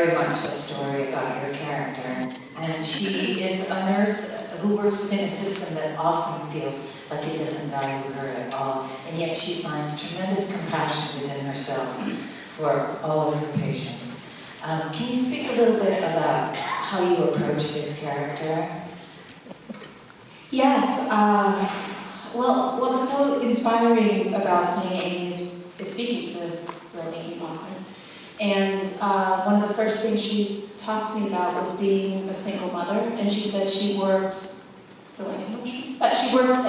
very much a story about your character. And she is a nurse who works within a system that often feels like it doesn't value her at all. And yet she finds tremendous compassion within herself for all of her patients. Can you speak a little bit about how you approach this character? Yes. Well, what was so inspiring about playing Amy is speaking to Redmayne often. And one of the first things she talked to me about was being a single mother. And she said she worked, but she worked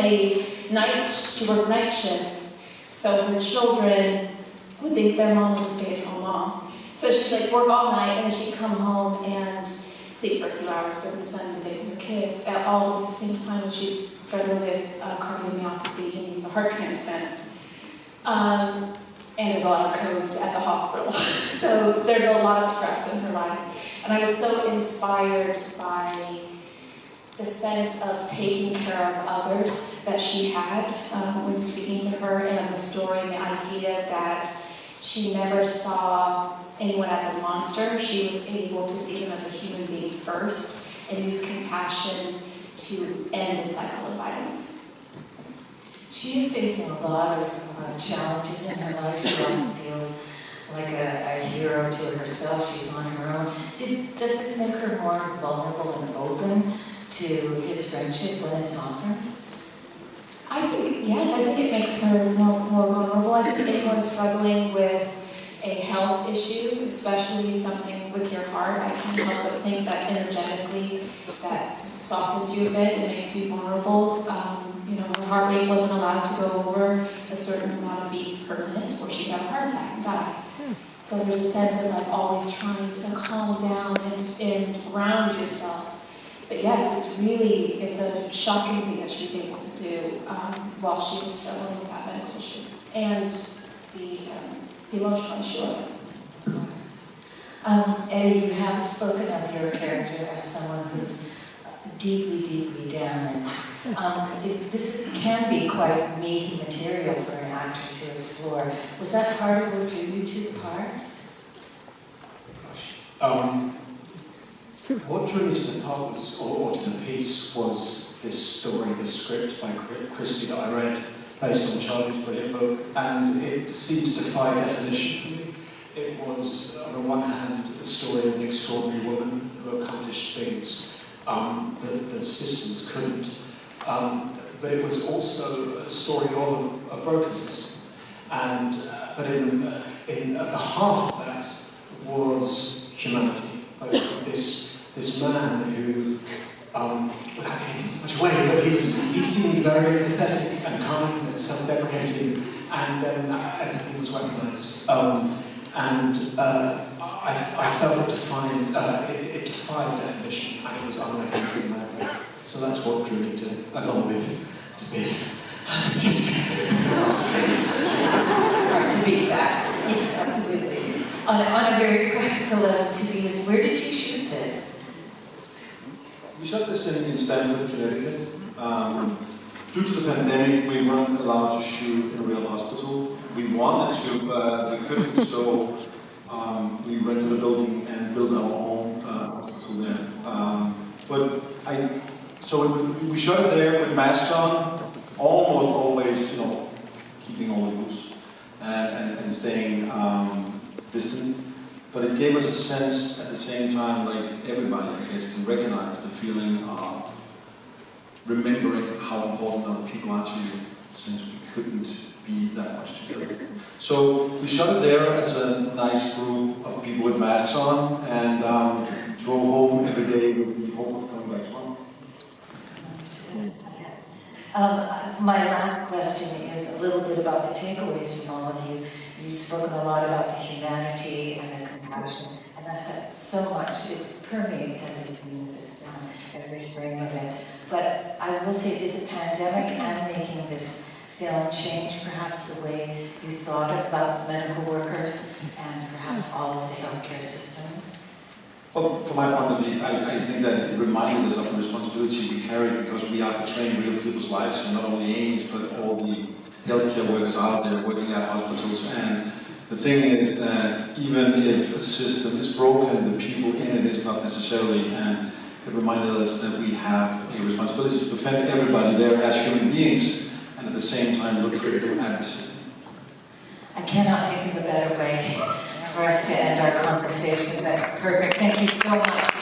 night shifts. So her children would think their mom was a stay-at-home mom. So she'd like work all night and then she'd come home and sleep for a few hours, but then spend the day with her kids. All at the same time as she's struggling with cardiomyopathy and needs a heart transplant. And there's a lot of codes at the hospital. So there's a lot of stress in her life. And I was so inspired by the sense of taking care of others that she had when speaking to her, and the story and the idea that she never saw anyone as a monster. She was able to see them as a human being first and use compassion to end a cycle of violence. She is facing a lot of challenges in her life. She often feels like a hero to herself. She's on her own. Does this make her more vulnerable and open to his friendship when it's offered? I think, yes, I think it makes her more vulnerable. I think anyone struggling with a health issue, especially something with your heart, I can't help but think that energetically that softens you a bit. It makes you vulnerable. Her heart rate wasn't allowed to go over a certain amount of beats per minute, or she'd have a heart attack and die. So there's a sense of like always trying to calm down and ground yourself. But yes, it's a shocking thing that she was able to do while she was struggling with that medical issue and the emotional issue of it. Eddie, you have spoken of your character as someone who's deeply, deeply damaged. This can be quite meaty material for an actor to explore. Was that part of what drew you to the part? What drew me to the part was, or to the piece, was this story, this script by Christie that I read, based on Charlie's brilliant book, and it seemed to defy definition for me. It was, on the one hand, the story of an extraordinary woman who accomplished things that the systems couldn't. But it was also a story of a broken system. And but at the heart of that was humanity. This man who, without giving much away, but he seemed very empathetic and kind and self-deprecating, and then everything was weaponized. I felt it defied definition, and it was unlike anything in that way. So that's what drew me to it, along with Tobias. To beat that. Yes, absolutely. On a very practical level, Tobias, where did you shoot this? We shot this in Stamford, Connecticut. Due to the pandemic, we weren't allowed to shoot in a real hospital. We wanted to, but we couldn't, so we rented a building and built our own hospital there. So we shot it there with masks on, almost always, keeping all the rules and staying distant. But it gave us a sense at the same time, like everybody, I guess, can recognize the feeling of remembering how important other people are to you, since we couldn't be that much together. So we shot it there as a nice group of people with masks on, and drove home every day with the hope of coming back tomorrow. My last question is a little bit about the takeaways from all of you. You've spoken a lot about the humanity and the compassion, and that's so much. It permeates every scene of this film, every frame of it. But I will say, did the pandemic and making this film change perhaps the way you thought about medical workers and perhaps all of the healthcare systems? Well, from my point of view, I think that it reminded us of the responsibility we carry, because we are portraying real people's lives, and not only Amy's, but all the healthcare workers out there working at hospitals. And The thing is that even if a system is broken, the people in it is not necessarily, and it reminded us that we have a responsibility to defend everybody there as human beings, and at the same time look critical at the system. I cannot think of a better way for us to end our conversation. That's perfect. Thank you so much.